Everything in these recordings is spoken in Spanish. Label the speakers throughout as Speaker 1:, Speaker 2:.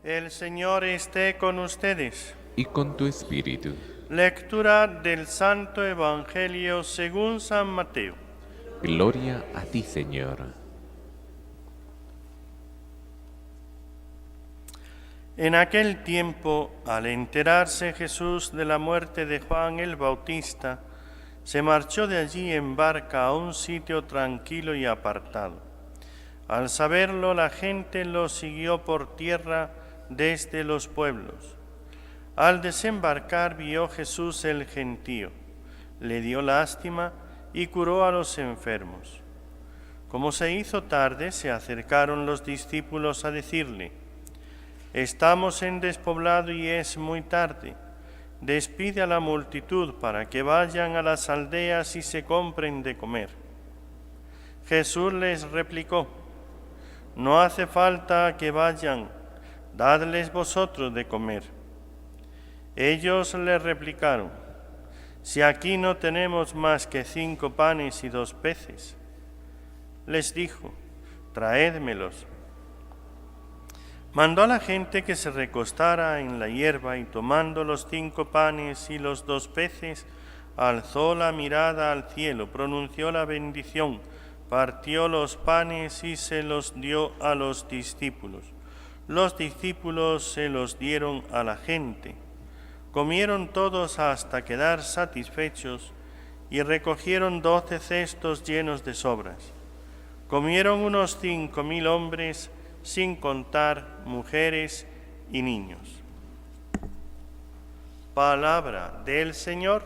Speaker 1: El Señor esté con ustedes.
Speaker 2: Y con tu espíritu.
Speaker 1: Lectura del Santo Evangelio según San Mateo.
Speaker 2: Gloria a ti, Señor.
Speaker 1: En aquel tiempo, al enterarse Jesús de la muerte de Juan el Bautista, se marchó de allí en barca a un sitio tranquilo y apartado. Al saberlo, la gente lo siguió por tierra desde los pueblos. Al desembarcar vio Jesús el gentío, le dio lástima y curó a los enfermos. Como se hizo tarde, se acercaron los discípulos a decirle: «Estamos en despoblado y es muy tarde. Despide a la multitud para que vayan a las aldeas y se compren de comer». Jesús les replicó: «No hace falta que vayan, dadles vosotros de comer». Ellos le replicaron: «Si aquí no tenemos más que 5 panes y 2 peces». Les dijo: «Traédmelos». Mandó a la gente que se recostara en la hierba y tomando los 5 panes y los 2 peces, alzó la mirada al cielo, pronunció la bendición, partió los panes y se los dio a los discípulos. Los discípulos se los dieron a la gente. Comieron todos hasta quedar satisfechos y recogieron 12 cestos llenos de sobras. Comieron unos 5.000 hombres, sin contar mujeres y niños. Palabra del Señor.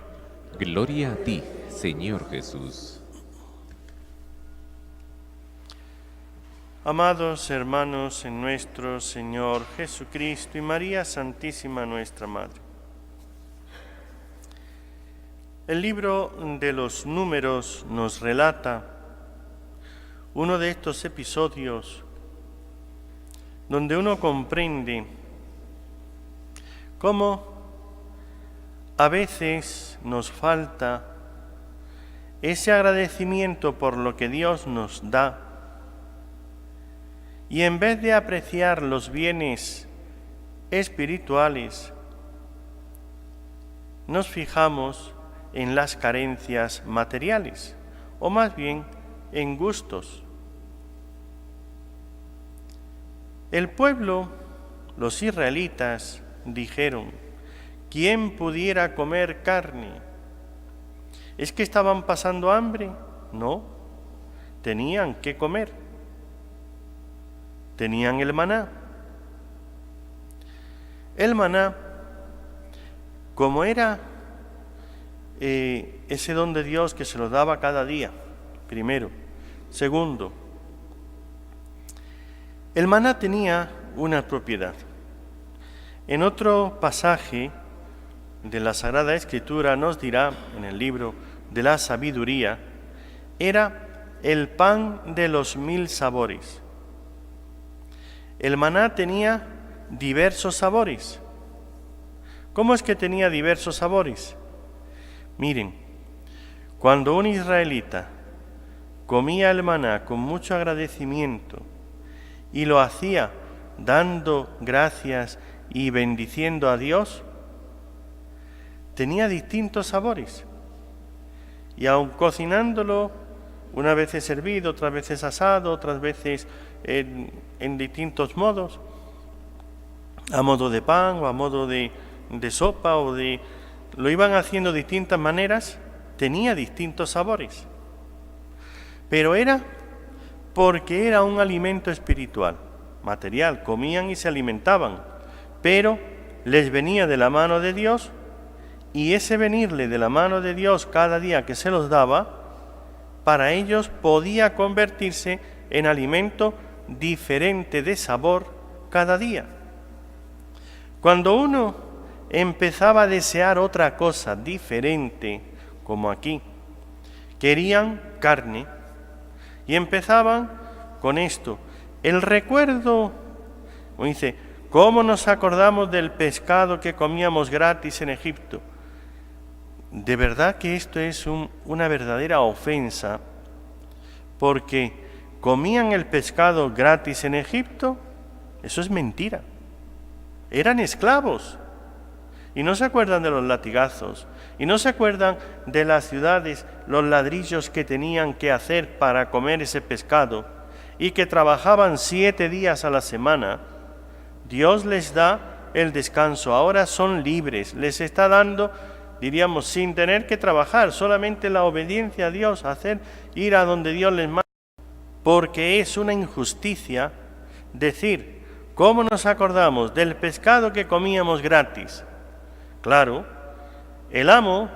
Speaker 2: Gloria a ti, Señor Jesús.
Speaker 1: Amados hermanos en nuestro Señor Jesucristo y María Santísima nuestra Madre. El libro de los Números nos relata uno de estos episodios donde uno comprende cómo a veces nos falta ese agradecimiento por lo que Dios nos da, y en vez de apreciar los bienes espirituales, nos fijamos en las carencias materiales, o más bien en gustos. El pueblo, los israelitas, dijeron: ¿quién pudiera comer carne? ¿Es que estaban pasando hambre? No, tenían que comer. Tenían el maná. El maná, como era ese don de Dios que se lo daba cada día, primero. Segundo, el maná tenía una propiedad. En otro pasaje de la Sagrada Escritura nos dirá, en el libro de la Sabiduría, era el pan de los 1000 sabores. El maná tenía diversos sabores. ¿Cómo es que tenía diversos sabores? Miren, cuando un israelita comía el maná con mucho agradecimiento y lo hacía dando gracias y bendiciendo a Dios, tenía distintos sabores. Y aun cocinándolo, unas veces hervido, otras veces asado, otras veces en distintos modos, a modo de pan o a modo de sopa lo iban haciendo de distintas maneras, tenía distintos sabores. Pero era porque era un alimento espiritual, material, comían y se alimentaban, pero les venía de la mano de Dios, y ese venirle de la mano de Dios cada día que se los daba, para ellos podía convertirse en alimento diferente de sabor cada día. Cuando uno empezaba a desear otra cosa diferente, como aquí, querían carne, y empezaban con esto. El recuerdo, como dice, ¿cómo nos acordamos del pescado que comíamos gratis en Egipto? De verdad que esto es una verdadera ofensa, porque comían el pescado gratis en Egipto. Eso es mentira. eran esclavos. Y no se acuerdan de los latigazos, y no se acuerdan de las ciudades, los ladrillos que tenían que hacer para comer ese pescado, y que trabajaban 7 días a la semana. Dios les da el descanso, ahora son libres, les está dando, diríamos, sin tener que trabajar, solamente la obediencia a Dios, ir a donde Dios les manda. Porque es una injusticia decir, ¿cómo nos acordamos del pescado que comíamos gratis? Claro, el amo,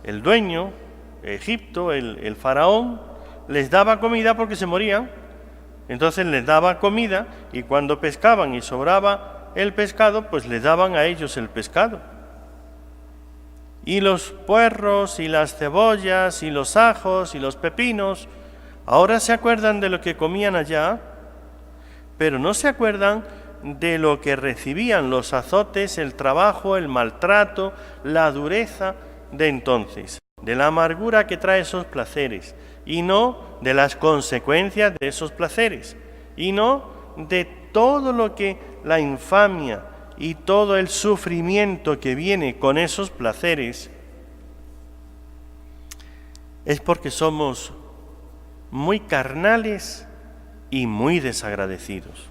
Speaker 1: el dueño, Egipto, el faraón, les daba comida porque se morían. Entonces les daba comida y cuando pescaban y sobraba el pescado, pues les daban a ellos el pescado. Y los puerros y las cebollas y los ajos y los pepinos, ahora se acuerdan de lo que comían allá, pero no se acuerdan de lo que recibían, los azotes, el trabajo, el maltrato, la dureza de entonces, de la amargura que trae esos placeres, y no de las consecuencias de esos placeres, y no de todo lo que la infamia y todo el sufrimiento que viene con esos placeres. Es porque somos muy carnales y muy desagradecidos.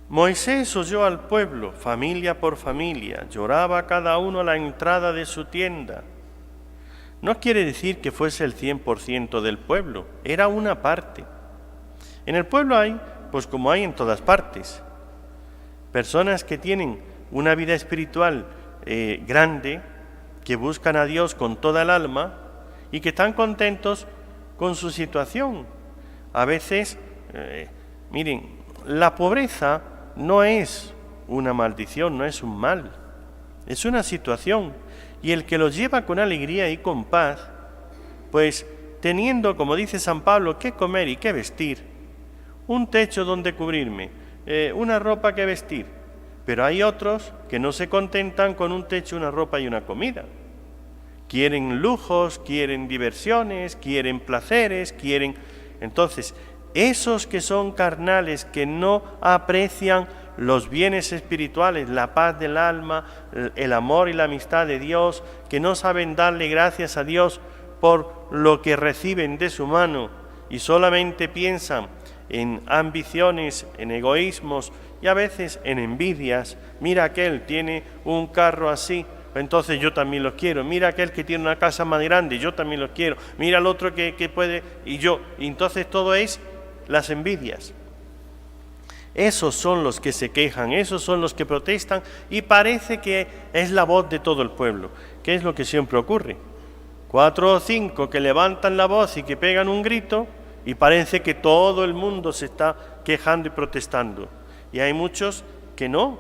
Speaker 1: Moisés oyó al pueblo, familia por familia, lloraba cada uno a la entrada de su tienda. No quiere decir que fuese el 100% del pueblo, era una parte. En el pueblo hay, pues como hay en todas partes, personas que tienen una vida espiritual grande, que buscan a Dios con toda el alma y que están contentos con su situación. A veces, miren, la pobreza no es una maldición, no es un mal, es una situación. Y el que lo lleva con alegría y con paz, pues teniendo, como dice San Pablo, qué comer y qué vestir, un techo donde cubrirme, una ropa que vestir. Pero hay otros que no se contentan con un techo, una ropa y una comida. Quieren lujos, quieren diversiones, quieren placeres, quieren... Entonces, esos que son carnales, que no aprecian los bienes espirituales, la paz del alma, el amor y la amistad de Dios, que no saben darle gracias a Dios por lo que reciben de su mano y solamente piensan en ambiciones, en egoísmos y a veces en envidias. Mira, aquel tiene un carro así, entonces yo también lo quiero. Mira aquel que tiene una casa más grande, yo también lo quiero. Mira el otro que puede y yo. Y entonces todo es las envidias. Esos son los que se quejan, esos son los que protestan y parece que es la voz de todo el pueblo. ¿Qué es lo que siempre ocurre? 4 o 5 que levantan la voz y que pegan un grito y parece que todo el mundo se está quejando y protestando. Y hay muchos que no,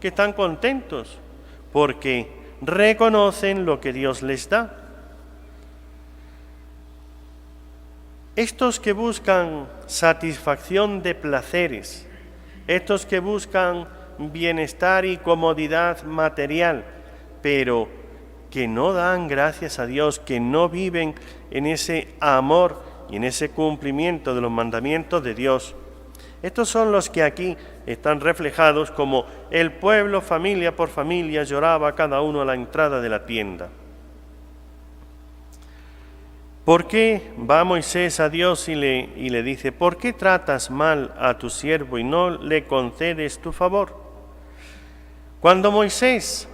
Speaker 1: que están contentos porque reconocen lo que Dios les da. Estos que buscan satisfacción de placeres, estos que buscan bienestar y comodidad material, pero que no dan gracias a Dios, que no viven en ese amor y en ese cumplimiento de los mandamientos de Dios. Estos son los que aquí están reflejados como el pueblo, familia por familia, lloraba cada uno a la entrada de la tienda. ¿Por qué va Moisés a Dios y le dice, ¿por qué tratas mal a tu siervo y no le concedes tu favor? Cuando Moisés,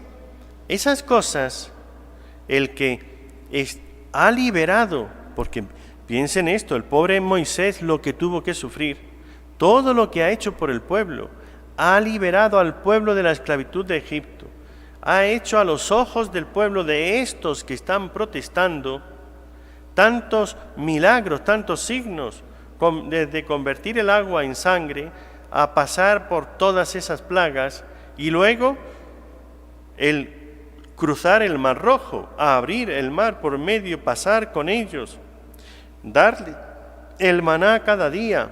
Speaker 1: esas cosas, el que ha liberado, porque piensen esto, el pobre Moisés lo que tuvo que sufrir, todo lo que ha hecho por el pueblo, ha liberado al pueblo de la esclavitud de Egipto, ha hecho a los ojos del pueblo de estos que están protestando, tantos milagros, tantos signos, desde convertir el agua en sangre, a pasar por todas esas plagas, y luego el cruzar el Mar Rojo, a abrir el mar por medio, pasar con ellos, darle el maná cada día.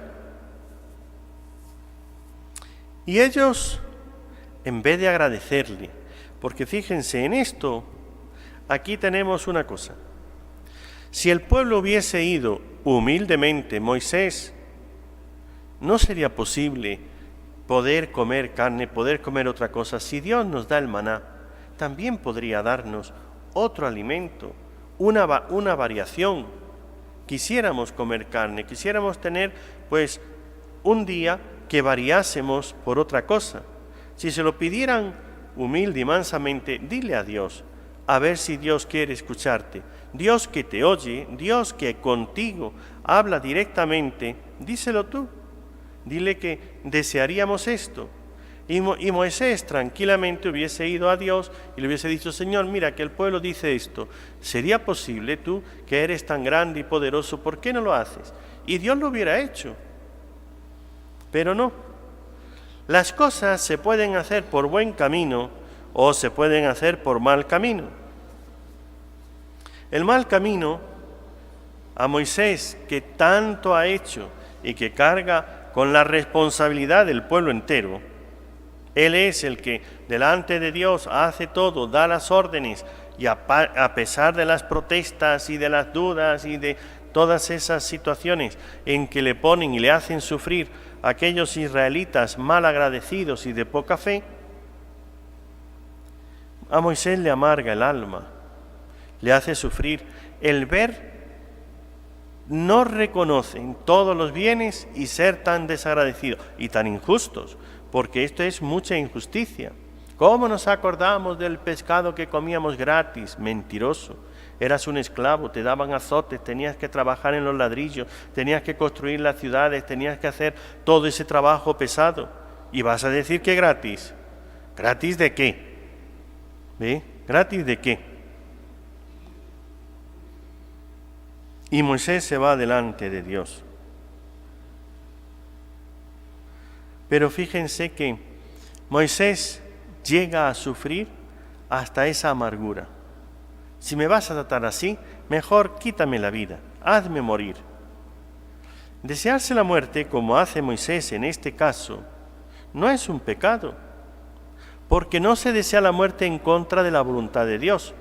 Speaker 1: Y ellos, en vez de agradecerle, porque fíjense en esto, aquí tenemos una cosa. Si el pueblo hubiese ido humildemente, Moisés, no sería posible poder comer carne, poder comer otra cosa. Si Dios nos da el maná, también podría darnos otro alimento, una variación. Quisiéramos comer carne, quisiéramos tener pues un día que variásemos por otra cosa. Si se lo pidieran humilde y mansamente, dile a Dios, a ver si Dios quiere escucharte. Dios que te oye, Dios que contigo habla directamente, díselo tú. Dile que desearíamos esto. Y Moisés tranquilamente hubiese ido a Dios y le hubiese dicho, Señor, mira que el pueblo dice esto. ¿Sería posible tú, que eres tan grande y poderoso, por qué no lo haces? Y Dios lo hubiera hecho. Pero no. Las cosas se pueden hacer por buen camino o se pueden hacer por mal camino. El mal camino, a Moisés, que tanto ha hecho y que carga con la responsabilidad del pueblo entero, él es el que delante de Dios hace todo, da las órdenes, y a pesar de las protestas y de las dudas y de todas esas situaciones en que le ponen y le hacen sufrir a aquellos israelitas mal agradecidos y de poca fe, a Moisés le amarga el alma, le hace sufrir el ver no reconocen todos los bienes y ser tan desagradecidos y tan injustos, porque esto es mucha injusticia. ¿Cómo nos acordamos del pescado que comíamos gratis? Mentiroso. Eras un esclavo, te daban azotes, tenías que trabajar en los ladrillos, tenías que construir las ciudades, tenías que hacer todo ese trabajo pesado. ¿Y vas a decir que gratis? ¿Gratis de qué? ¿Gratis de qué? Y Moisés se va delante de Dios. Pero fíjense que Moisés llega a sufrir hasta esa amargura. Si me vas a tratar así, mejor quítame la vida, hazme morir. Desearse la muerte, como hace Moisés en este caso, no es un pecado, porque no se desea la muerte en contra de la voluntad de Dios,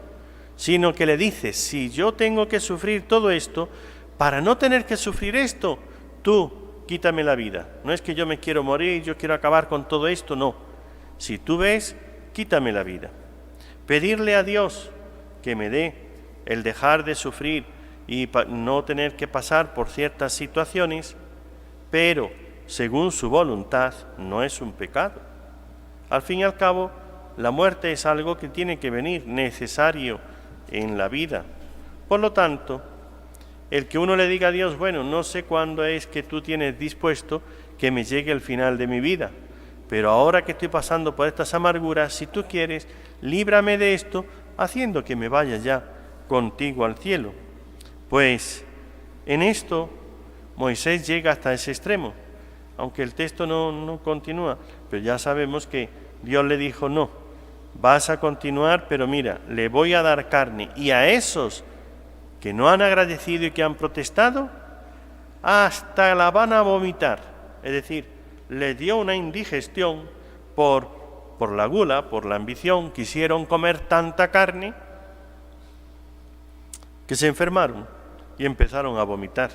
Speaker 1: sino que le dice, si yo tengo que sufrir todo esto, para no tener que sufrir esto, tú quítame la vida. No es que yo me quiero morir, yo quiero acabar con todo esto, no. Si tú ves, quítame la vida. Pedirle a Dios que me dé el dejar de sufrir y no tener que pasar por ciertas situaciones, pero según su voluntad, no es un pecado. Al fin y al cabo, la muerte es algo que tiene que venir necesario en la vida. Por lo tanto, el que uno le diga a Dios, bueno, no sé cuándo es que tú tienes dispuesto que me llegue el final de mi vida, pero ahora que estoy pasando por estas amarguras, si tú quieres, líbrame de esto, haciendo que me vaya ya contigo al cielo. Pues en esto Moisés llega hasta ese extremo, aunque el texto no continúa, pero ya sabemos que Dios le dijo, no, vas a continuar, pero mira, le voy a dar carne, y a esos que no han agradecido y que han protestado, hasta la van a vomitar. Es decir, le dio una indigestión por la gula, por la ambición, quisieron comer tanta carne que se enfermaron y empezaron a vomitar.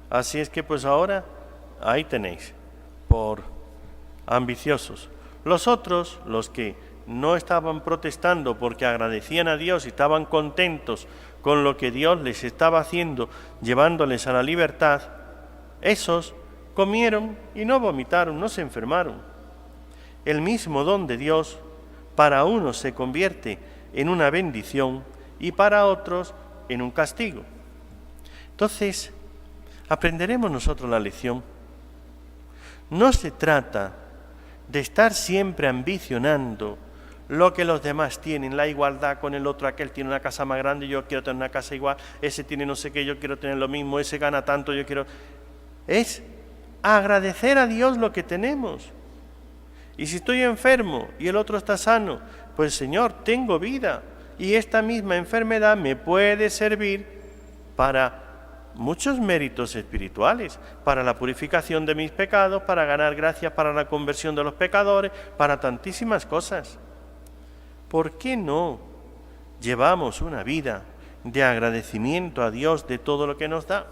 Speaker 1: Así es que pues ahora, ahí tenéis, por ambiciosos. Los otros, los que no estaban protestando porque agradecían a Dios y estaban contentos con lo que Dios les estaba haciendo, llevándoles a la libertad, esos comieron y no vomitaron, no se enfermaron. El mismo don de Dios para unos se convierte en una bendición y para otros en un castigo. Entonces, aprenderemos nosotros la lección. No se trata de estar siempre ambicionando lo que los demás tienen, la igualdad con el otro, aquel tiene una casa más grande, yo quiero tener una casa igual, ese tiene no sé qué, yo quiero tener lo mismo, ese gana tanto, yo quiero... Es agradecer a Dios lo que tenemos. Y si estoy enfermo y el otro está sano, pues Señor, tengo vida y esta misma enfermedad me puede servir para muchos méritos espirituales, para la purificación de mis pecados, para ganar gracias para la conversión de los pecadores, para tantísimas cosas. ¿Por qué no llevamos una vida de agradecimiento a Dios de todo lo que nos da?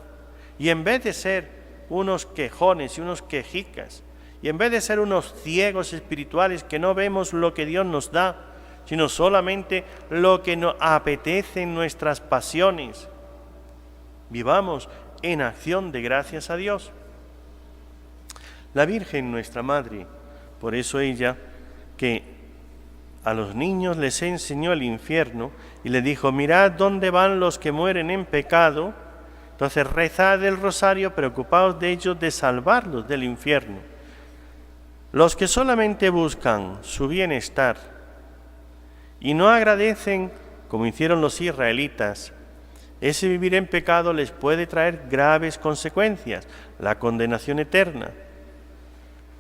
Speaker 1: Y en vez de ser unos quejones y unos quejicas, y en vez de ser unos ciegos espirituales que no vemos lo que Dios nos da, sino solamente lo que nos apetece en nuestras pasiones, vivamos en acción de gracias a Dios. La Virgen, nuestra Madre, por eso ella, que a los niños les enseñó el infierno y les dijo: mirad dónde van los que mueren en pecado, entonces rezad el rosario, preocupaos de ellos, de salvarlos del infierno. Los que solamente buscan su bienestar y no agradecen, como hicieron los israelitas, ese vivir en pecado les puede traer graves consecuencias, la condenación eterna.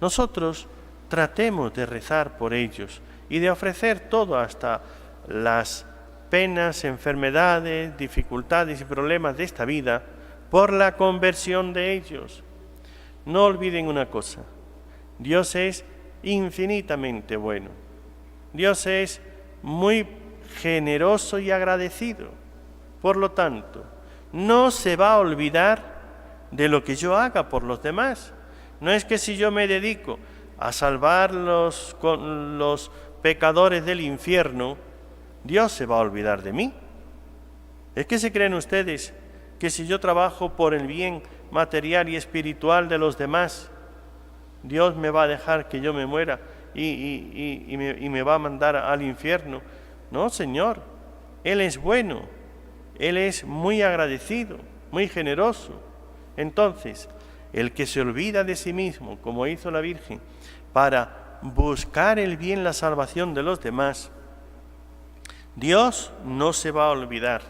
Speaker 1: Nosotros tratemos de rezar por ellos y de ofrecer todo, hasta las penas, enfermedades, dificultades y problemas de esta vida, por la conversión de ellos. No olviden una cosa: Dios es infinitamente bueno. Dios es muy generoso y agradecido. Por lo tanto, no se va a olvidar de lo que yo haga por los demás. No es que si yo me dedico a salvar los pecadores del infierno, Dios se va a olvidar de mí. ¿Es que se creen ustedes que si yo trabajo por el bien material y espiritual de los demás, Dios me va a dejar que yo me muera y me va a mandar al infierno? No, Señor, Él es bueno, Él es muy agradecido, muy generoso. Entonces, el que se olvida de sí mismo, como hizo la Virgen, para buscar el bien, la salvación de los demás, Dios no se va a olvidar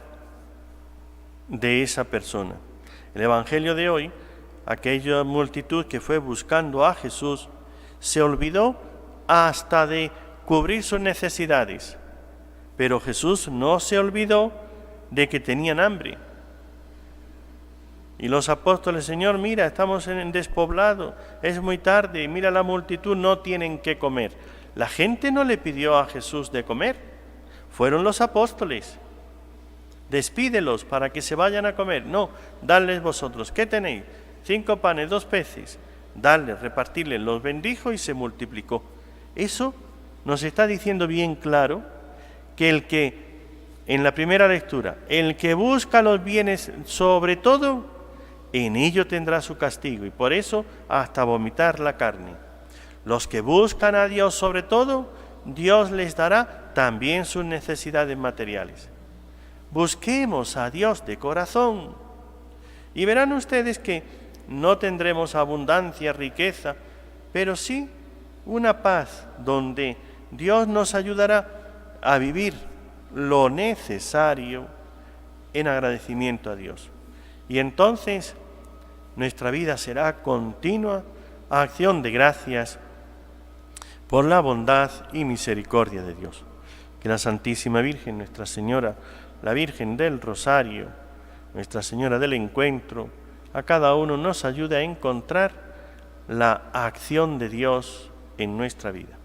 Speaker 1: de esa persona. El Evangelio de hoy, aquella multitud que fue buscando a Jesús, se olvidó hasta de cubrir sus necesidades, pero Jesús no se olvidó de que tenían hambre. Y los apóstoles: Señor, mira, estamos en despoblado, es muy tarde, y mira la multitud, no tienen qué comer. La gente no le pidió a Jesús de comer, fueron los apóstoles. Despídelos para que se vayan a comer. No, dadles vosotros. ¿Qué tenéis? 5 panes, 2 peces. Dadles, repartirles. Los bendijo y se multiplicó. Eso nos está diciendo bien claro que el que, en la primera lectura, el que busca los bienes sobre todo, en ello tendrá su castigo, y por eso hasta vomitar la carne. Los que buscan a Dios sobre todo, Dios les dará también sus necesidades materiales. Busquemos a Dios de corazón y verán ustedes que no tendremos abundancia, riqueza, pero sí una paz donde Dios nos ayudará a vivir lo necesario en agradecimiento a Dios. Y entonces nuestra vida será continua acción de gracias por la bondad y misericordia de Dios. Que la Santísima Virgen, Nuestra Señora, la Virgen del Rosario, Nuestra Señora del Encuentro, a cada uno nos ayude a encontrar la acción de Dios en nuestra vida.